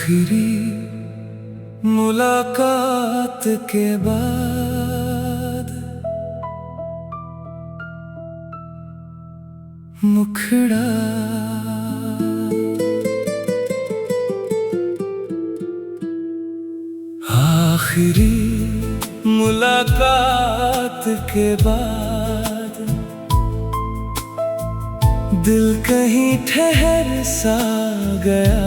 आखिरी मुलाकात के बाद मुखड़ा आखिरी मुलाकात के बाद दिल कहीं ठहर सा गया।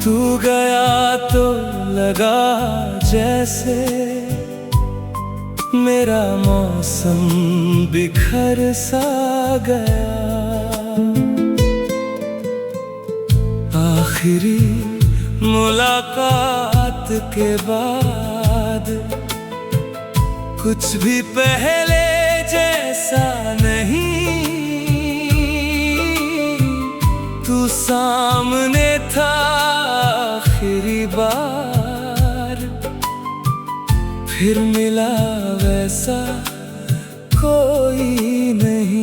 तू गया तो लगा जैसे मेरा मौसम बिखर सा गया। आखिरी मुलाकात के बाद कुछ भी पहले जैसा नहीं। तू सामने था आखिरी बार, फिर मिला वैसा कोई नहीं।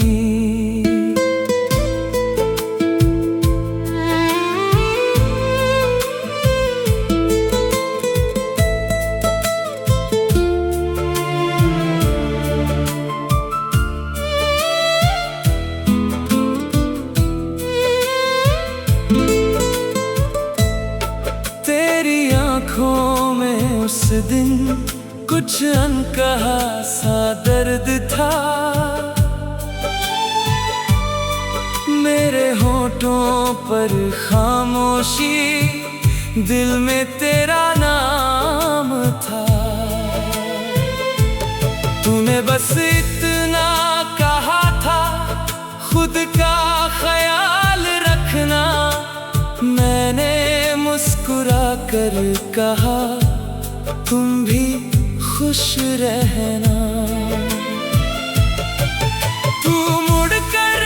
तेरी आँखों में उस दिन कुछ अनकहा सा दर्द था। मेरे होठों पर खामोशी, दिल में तेरा नाम था। तूने बस इतना कहा था, खुद का ख्याल रखना। मैंने मुस्कुरा कर कहा, तुम भी खुश रहना। तू मुड़कर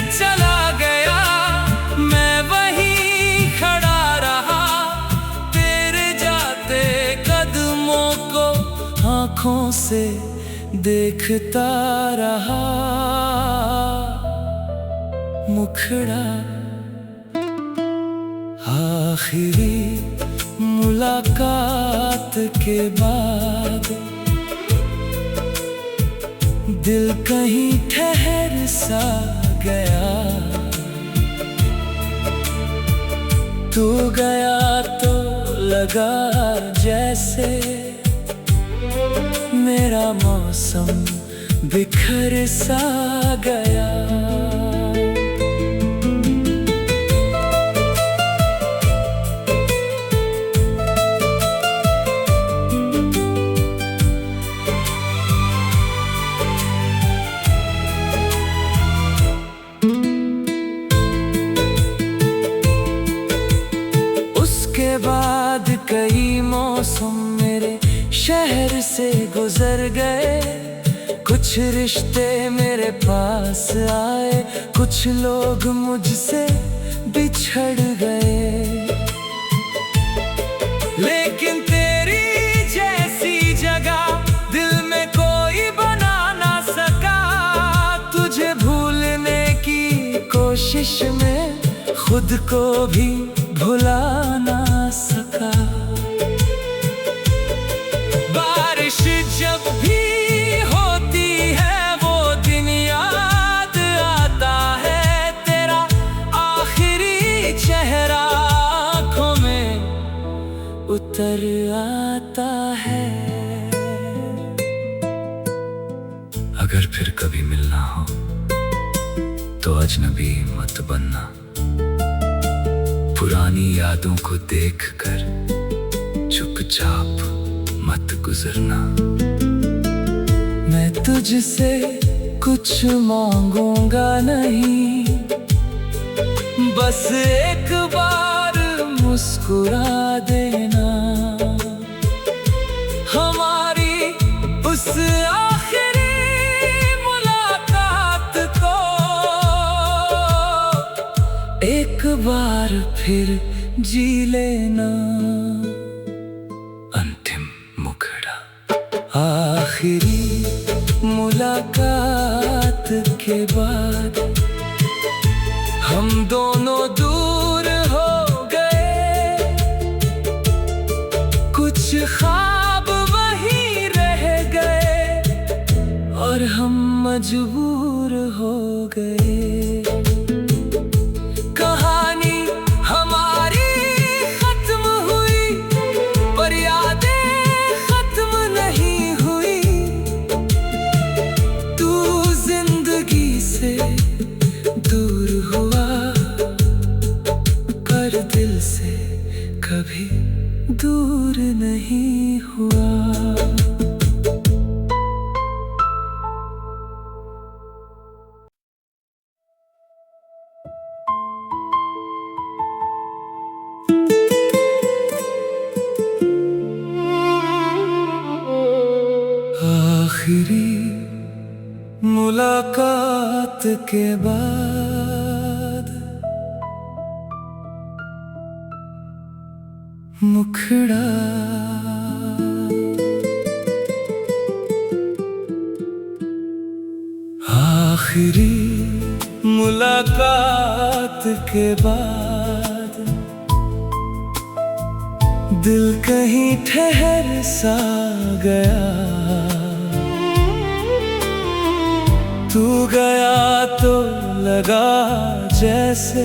चला गया, मैं वहीं खड़ा रहा। तेरे जाते कदमों को आँखों से देखता रहा। मुखड़ा आखिरी मुलाकात के बाद दिल कहीं ठहर सा गया। तू गया तो लगा जैसे मेरा मौसम बिखर सा गया। उसके बाद कई मौसम मेरे शहर से गुजर गए। कुछ रिश्ते मेरे पास आए, कुछ लोग मुझसे बिछड़ गए। लेकिन तेरी जैसी जगह दिल में कोई बना ना सका। तुझे भूलने की कोशिश में खुद को भी भुला ना सका। बारिश जब भी होती है वो दिन याद आता है। तेरा आखिरी चेहरा आँखों में उतर आता है। अगर फिर कभी मिलना हो तो अजनबी मत बनना। पुरानी यादों को देखकर चुपचाप मत गुजरना। मैं तुझसे कुछ मांगूंगा नहीं, बस एक बार मुस्कुरा देना। हमारी उस आखिरी मुलाकात को एक बार फिर जी लेना। अंतिम मुखड़ा आखिरी मुलाकात के बाद हम दोनों दूर मजबूर हो गए। कहानी हमारी खत्म हुई, पर यादें खत्म नहीं हुई। तू जिंदगी से दूर हुआ, पर दिल से कभी दूर नहीं हुआ। आखिरी मुलाकात के बाद मुखड़ा आखिरी मुलाकात के बाद दिल कहीं ठहर सा गया। तू गया तो लगा जैसे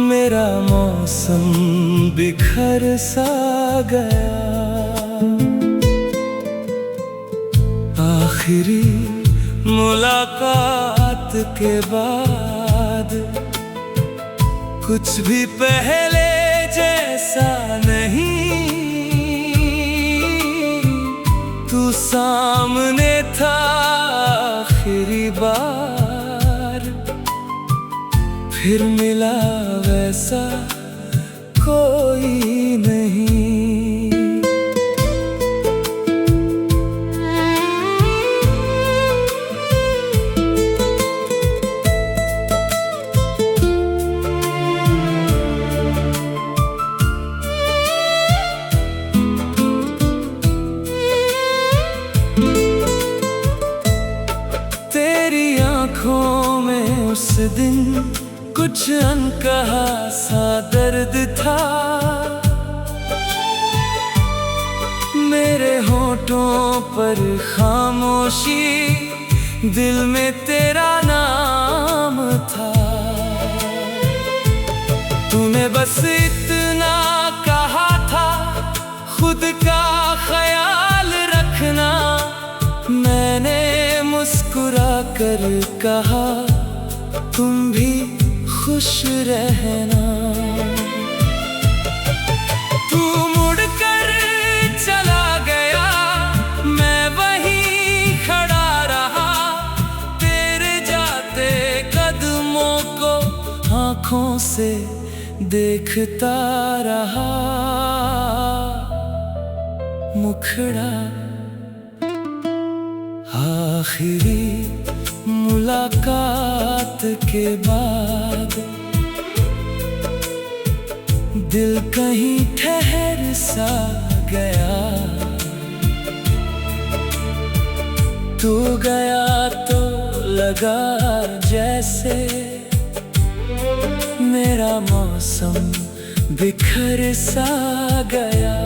मेरा मौसम बिखर सा गया। आखिरी मुलाकात के बाद कुछ भी पहले जैसा नहीं। तू सामने था आखिरी बार, फिर मिला वैसा कोई नहीं। तेरी आँखों में उस दिन कुछ अनकहा सा दर्द था। मेरे होठों पर खामोशी, दिल में तेरा नाम था। तूने बस इतना कहा था, खुद का ख्याल रखना। मैंने मुस्कुरा कर कहा, तुम भी खुश रहना। तू मुड़कर चला गया, मैं वहीं खड़ा रहा। तेरे जाते कदमों को आँखों से देखता रहा। मुखड़ा आखिरी मुलाकात के बाद दिल कहीं ठहर सा गया। तू गया तो लगा जैसे मेरा मौसम बिखर सा गया।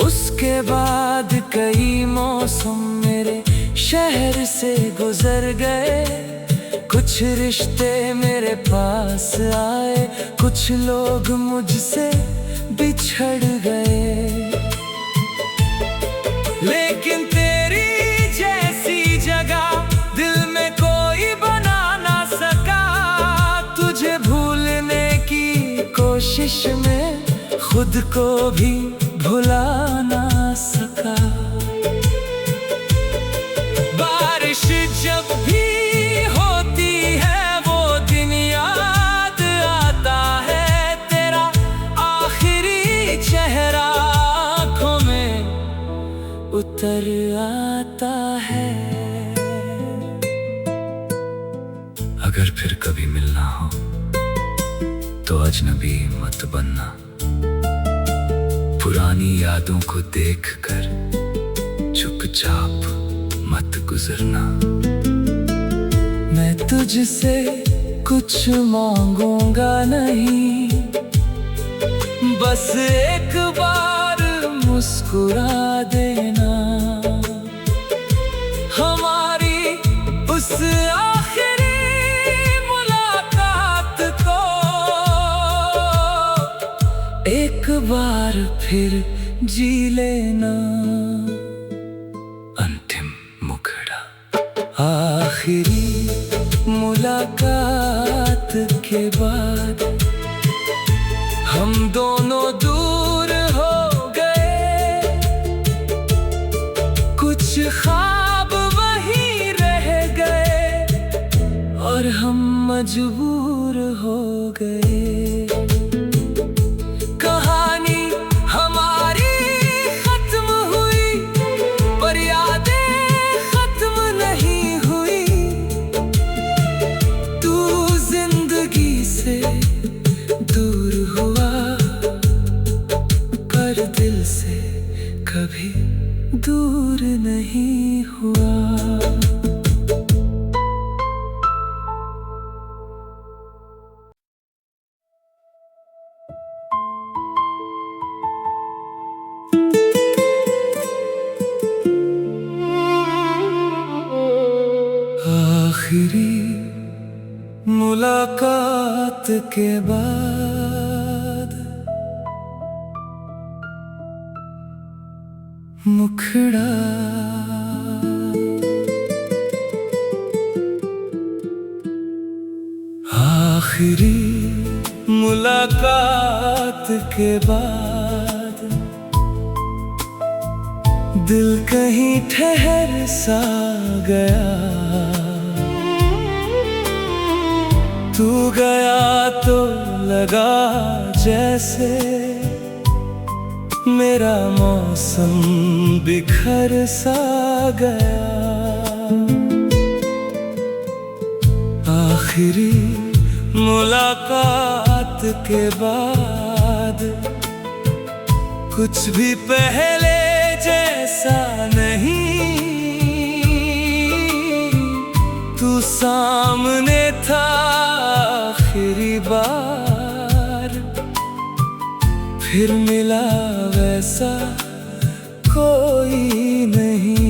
उसके बाद कई मौसम मेरे शहर से गुजर गए। कुछ रिश्ते मेरे पास आए, कुछ लोग मुझसे बिछड़ गए। लेकिन तेरी जैसी जगह दिल में कोई बना ना सका। तुझे भूलने की कोशिश में खुद को भी भुला ना सका। बारिश जब भी होती है वो दिन याद आता है। तेरा आखिरी चेहरा आँखों में उतर आता है। अगर फिर कभी मिलना हो तो अजनबी मत बनना। पुरानी यादों को देखकर चुपचाप मत गुजरना। मैं तुझसे कुछ मांगूंगा नहीं, बस एक बार मुस्कुरा देना। हमारी उस आखिरी मुलाकात को एक बार फिर जी लेना। अंतिम मुखड़ा। आखिरी मुलाकात के बाद हम दोनों दूर हो गए, कुछ ख्वाब वहीं रह गए और हम मजबूर हो गए। कहानी हमारी खत्म हुई पर यादें खत्म नहीं हुई। तू जिंदगी से दूर हुआ पर दिल से कभी दूर नहीं हुआ। आखिरी मुलाकात के बाद मुखड़ा। आखिरी मुलाकात के बाद दिल कहीं ठहर सा गया। तू गया तो लगा जैसे मेरा मौसम बिखर सा गया। आखिरी मुलाकात के बाद कुछ भी पहले जैसा नहीं। तू सामने था आखिरी बार, फिर मिला वैसा कोई नहीं।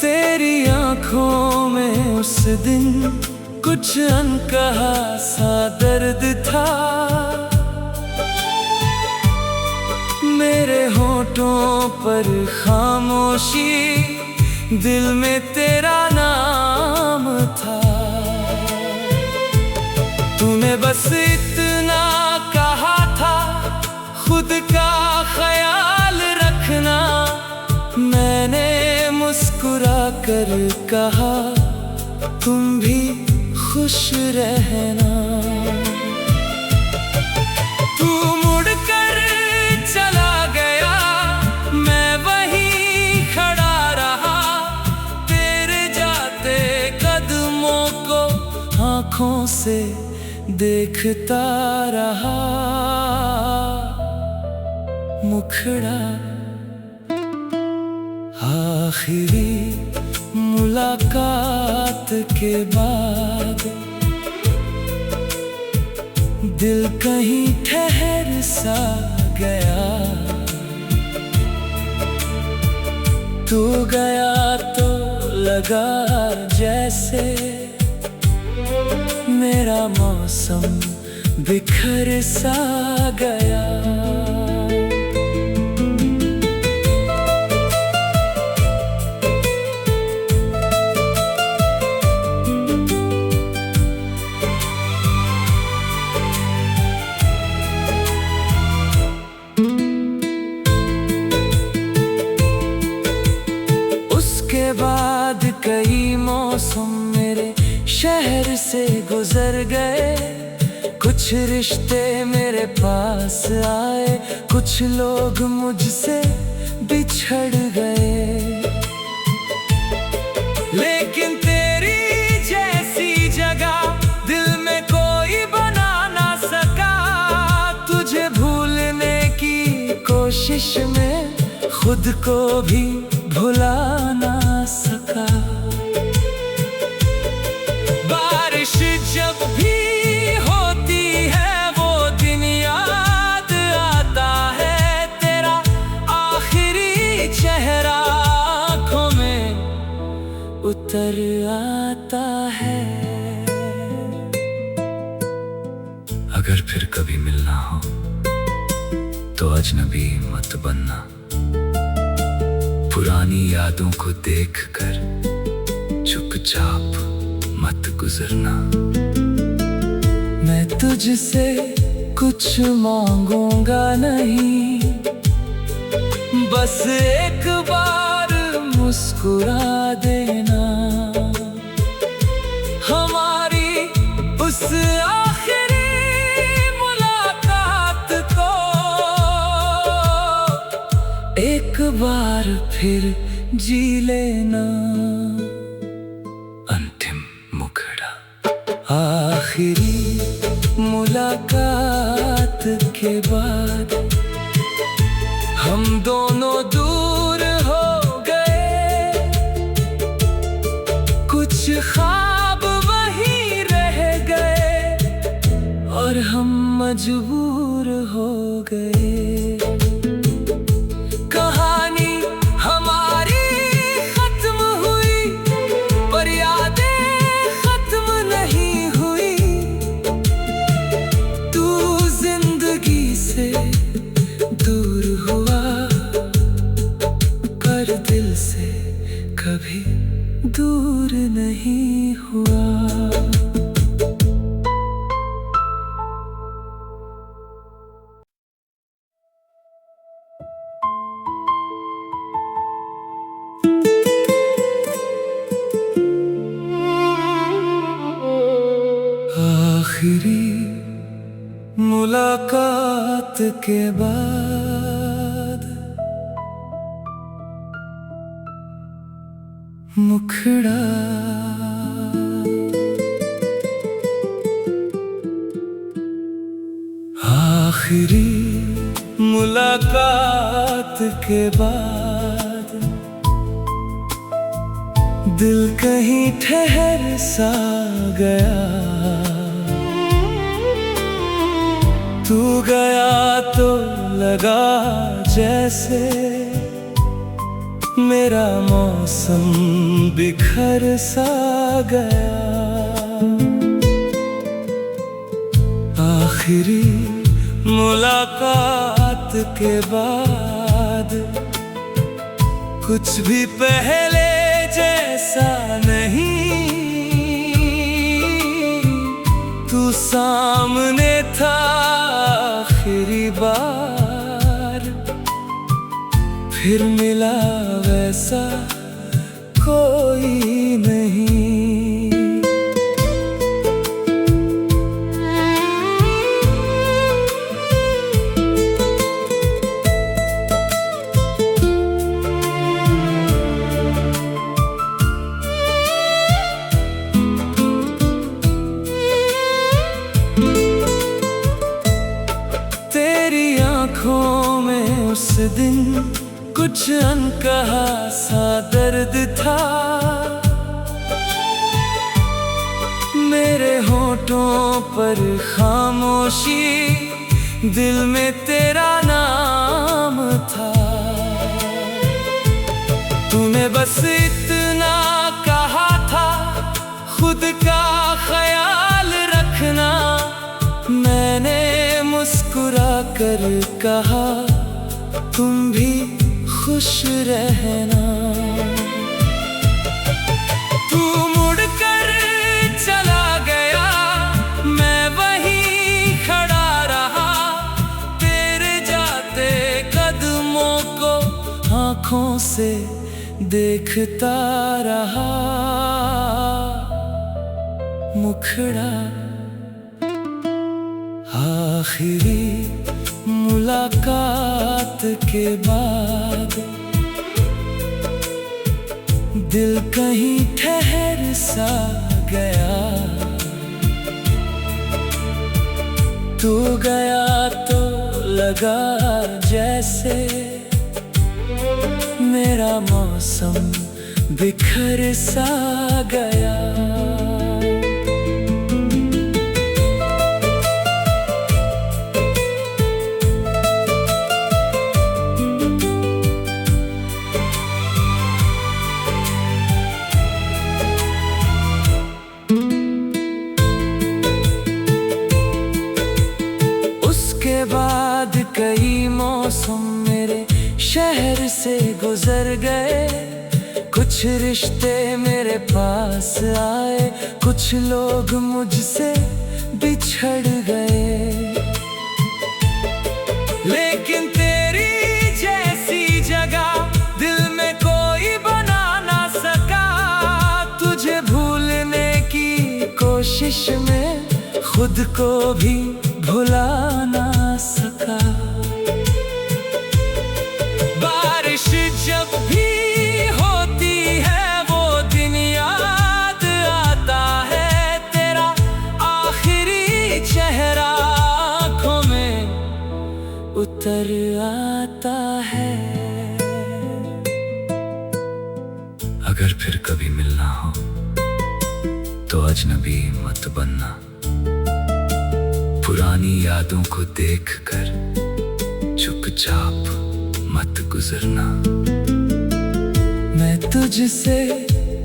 तेरी आँखों में उस दिन कुछ अनकहा सा दर्द था। मेरे होठों पर खामोशी, दिल में तेरा नाम था। तूने बस इतना कहा था, खुद का ख्याल रखना। मैंने मुस्कुरा कर कहा, तुम भी खुश रहना। तू मुड़कर चला गया, मैं वहीं खड़ा रहा। तेरे जाते कदमों को आँखों से देखता रहा। मुखड़ा। आखिरी मुलाकात के बाद दिल कहीं ठहर सा गया। तू गया तो लगा जैसे मेरा मौसम बिखर सा गया। उसके बाद कई मौसम मेरे शहर ठहर से गुजर गए, कुछ रिश्ते मेरे पास आए, कुछ लोग मुझसे बिछड़ गए। लेकिन तेरी जैसी जगह दिल में कोई बना ना सका। तुझे भूलने की कोशिश में खुद को भी भुला ना सका। बारिश जब भी होती है वो दिन याद आता है, तेरा आखिरी चेहरा आँखों में उतर आता है। अगर फिर कभी मिलना हो तो अजनबी मत बनना, पुरानी यादों को देखकर चुपचाप मत गुजरना। मैं तुझसे कुछ मांगूंगा नहीं, बस एक बार मुस्कुरा देना। हमारी उस आखिरी मुलाकात को एक बार फिर जी लेना। अंतिम मुखड़ा। आखिरी मुलाकात के बाद हम दोनों दूर हो गए, कुछ ख्वाब वहीं रह गए और हम मजबूर हो गए। कहानी हमारी खत्म हुई पर यादें खत्म नहीं हुई। तू जिंदगी से दूर हुआ पर दिल से कभी दूर नहीं हुआ। आखिरी मुलाकात के बाद मुखड़ा। आखिरी मुलाकात के बाद दिल कहीं ठहर सा गया। तू गया तो लगा जैसे मेरा मौसम बिखर सा गया। आखिरी मुलाकात के बाद कुछ भी पहले जैसा नहीं। तू सामने था आखिरी बार, फिर मिला वैसा कोई नहीं। तेरी आँखों में उस दिन कुछ अनकहा सा दर्द था। मेरे होठों पर खामोशी, दिल में तेरा नाम था। तूने बस इतना कहा था, खुद का ख्याल रखना। मैंने मुस्कुरा कर कहा, तुम भी खुश रहना। तू मुड़कर चला गया, मैं वहीं खड़ा रहा। तेरे जाते कदमों को आँखों से देखता रहा। मुखड़ा। आखिरी मुलाकात के बाद दिल कहीं ठहर सा गया। तू गया तो लगा जैसे मेरा मौसम बिखर सा गया। उसके बाद कई मौसम मेरे शहर से गुजर गए। कुछ रिश्ते मेरे पास आए, कुछ लोग मुझसे बिछड़ गए। लेकिन तेरी जैसी जगह दिल में कोई बना ना सका। तुझे भूलने की कोशिश में खुद को भी भुला ना सका। बारिश जब भी होती है वो दिन याद आता है। तेरा आखिरी चेहरा आँखों में उतर आता है। अगर फिर कभी मिलना हो तो अजनबी मत बनना। पुरानी यादों को देखकर चुपचाप मत गुजरना। मैं तुझसे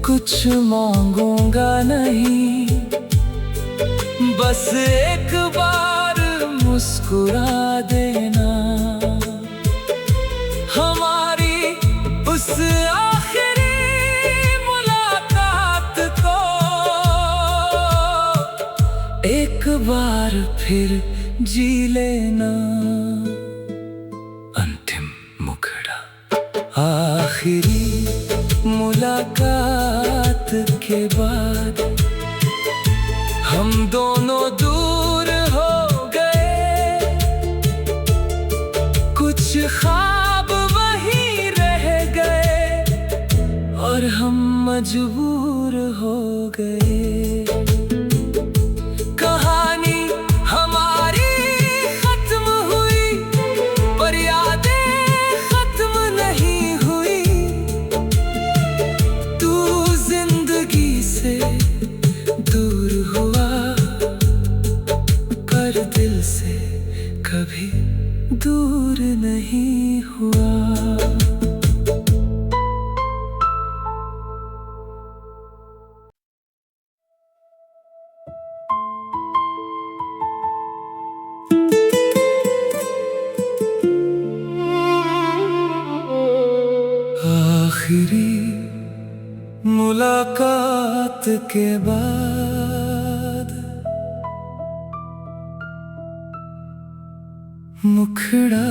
कुछ मांगूंगा नहीं, बस एक बार मुस्कुरा देना। हमारी उस आखिरी मुलाकात को एक बार फिर जी लेना। अंतिम मुखड़ा। आखिरी मुलाकात के बाद हम दोनों दूर हो गए। कुछ ख्वाब वहीं रह गए और हम मजबूर हो गए। कहानी हमारी खत्म हुई पर यादें खत्म नहीं हुई। तू जिंदगी से दूर हुआ पर दिल से कभी दूर नहीं हुआ। आखिरी मुलाकात के बाद मुखड़ा।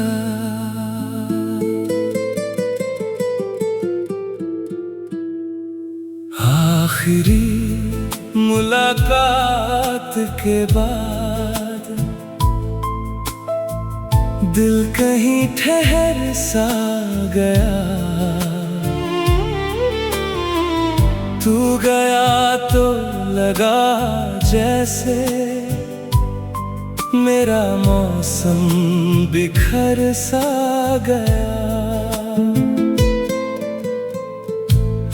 आखिरी मुलाकात के बाद दिल कहीं ठहर सा गया। तू गया तो लगा जैसे मेरा मौसम बिखर सा गया।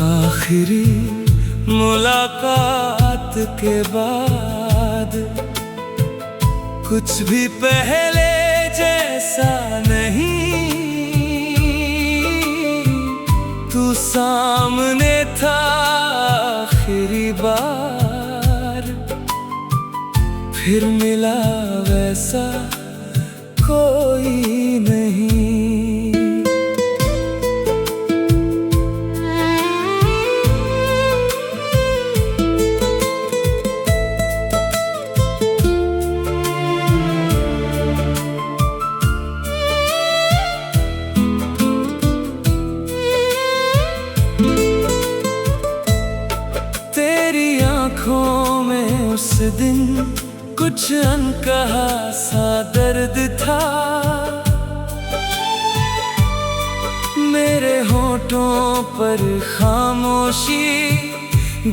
आखिरी मुलाकात के बाद कुछ भी पहले जैसा नहीं। तू सामने था आखिरी बार, फिर मिला वैसा कोई नहीं। उस दिन कुछ अनकहा सा दर्द था। मेरे होठों पर खामोशी,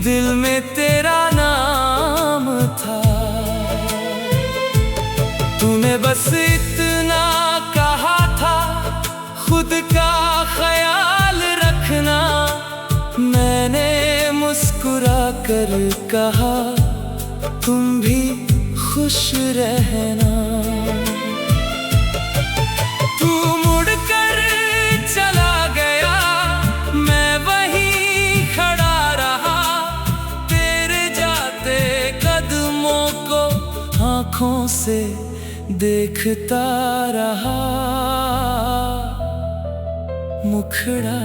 दिल में तेरा नाम था। तूने बस इतना कहा था, खुद का ख्याल रखना। मैंने मुस्कुरा कर कहा, तुम भी खुश रहना। तू मुड़कर चला गया, मैं वहीं खड़ा रहा। तेरे जाते कदमों को आँखों से देखता रहा। मुखड़ा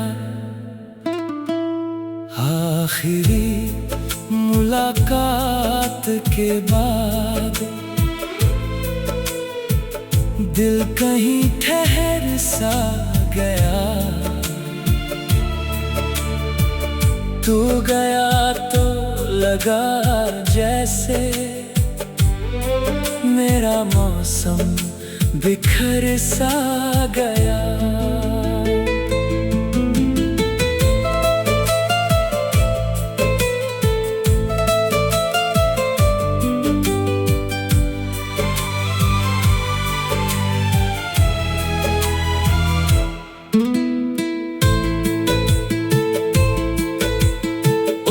आखिरी मुलाकात के बाद, दिल कहीं ठहर सा गया। तू गया तो लगा जैसे मेरा मौसम बिखर सा गया।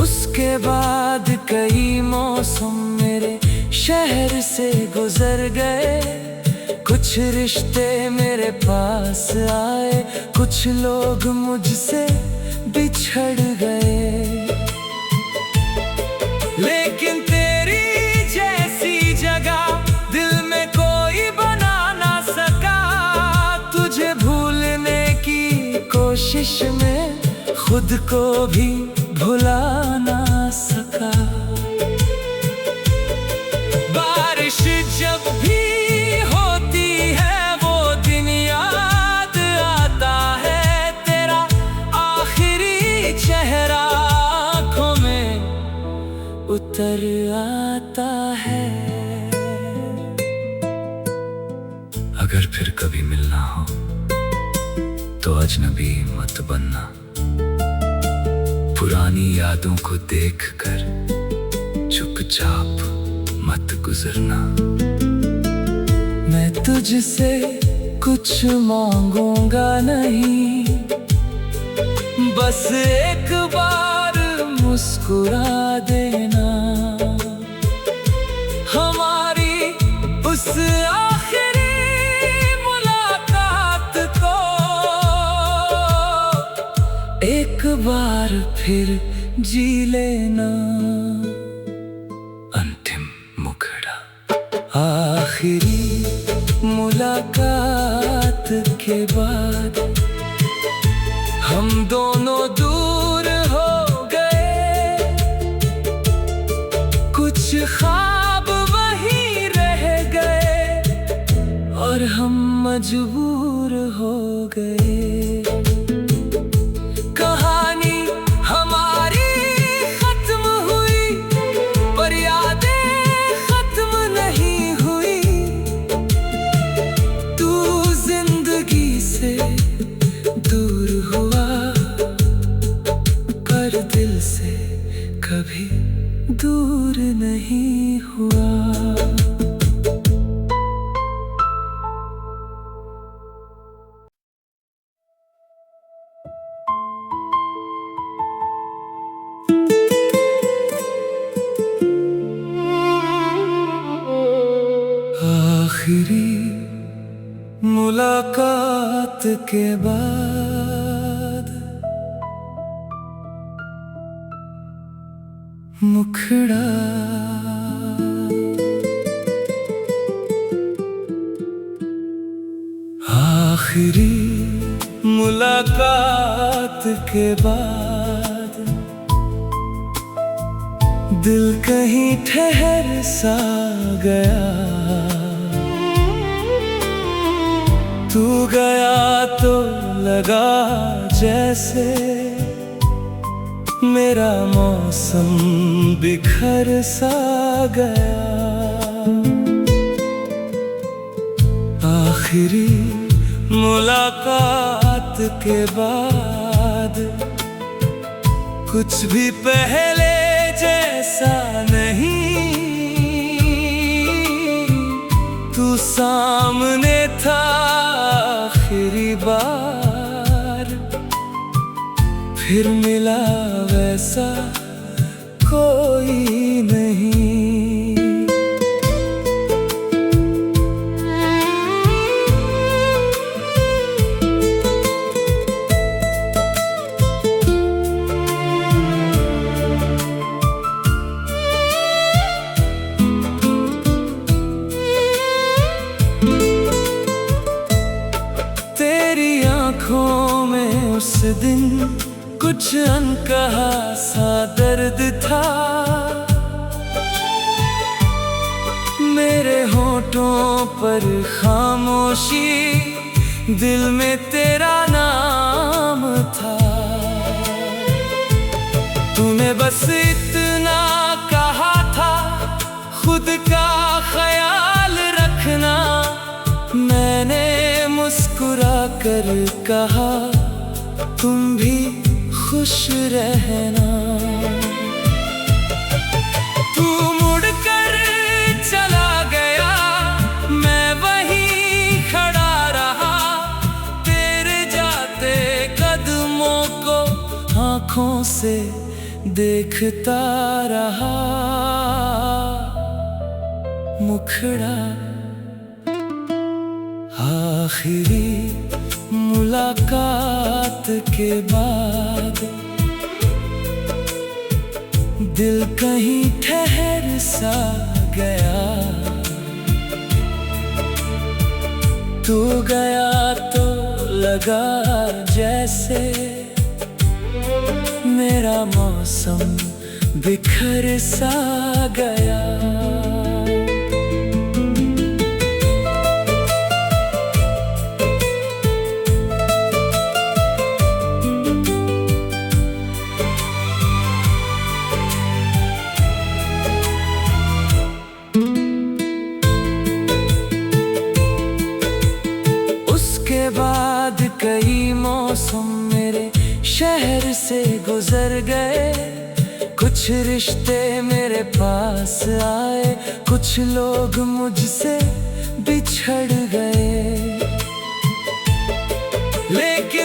उसके बाद कई मौसम मेरे शहर से गुजर गए। कुछ रिश्ते मेरे पास आए, कुछ लोग मुझसे बिछड़ गए। लेकिन तेरी जैसी जगह दिल में कोई बना ना सका। तुझे भूलने की कोशिश में खुद को भी भुला ना सका। बारिश जब भी होती है, वो दिन याद आता है। तेरा आखिरी चेहरा आँखों में उतर आता है। अगर फिर कभी मिलना हो तो अजनबी मत बनना। पुरानी यादों को देखकर चुपचाप मत गुजरना। मैं तुझसे कुछ मांगूंगा नहीं, बस एक बार मुस्कुरा देना। हमारी उस आखिरी मुलाकात को एक बार फिर जी लेना। अंतिम मुखड़ा आखिरी मुलाकात के बाद हम दोनों दूर हो गए। कुछ ख्वाब वहीं रह गए और हम मजबूर हो गए। कहानी हमारी खत्म हुई, पर यादें खत्म नहीं हुई। तू जिंदगी से दूर हुआ, पर दिल से कभी दूर नहीं हुआ। आखिरी मुलाकात के बाद मुखड़ा आखिरी मुलाकात के बाद दिल कहीं ठहर सा गया। तू गया तो लगा जैसे मेरा मौसम बिखर सा गया। आखिरी मुलाकात के बाद कुछ भी पहले जैसा नहीं। तू सामने था आखिरी बार, फिर मिला वैसा कोई नहीं। तेरी आँखों में उस दिन कुछ अनकहा सा दर्द था। मेरे होठों पर खामोशी, दिल में तेरा नाम था। तूने बस इतना कहा था, खुद का ख्याल रखना। मैंने मुस्कुरा कर कहा, तुम भी खुश रहना। तू मुड़कर चला गया, मैं वहीं खड़ा रहा। तेरे जाते कदमों को आँखों से देखता रहा। मुखड़ा आखिरी मुलाकात के बाद दिल कहीं ठहर सा गया। तू गया तो लगा जैसे मेरा मौसम बिखर सा गया। उसके बाद कई मौसम मेरे शहर से गुजर गए। कुछ रिश्ते मेरे पास आए, कुछ लोग मुझसे बिछड़ गए। लेकिन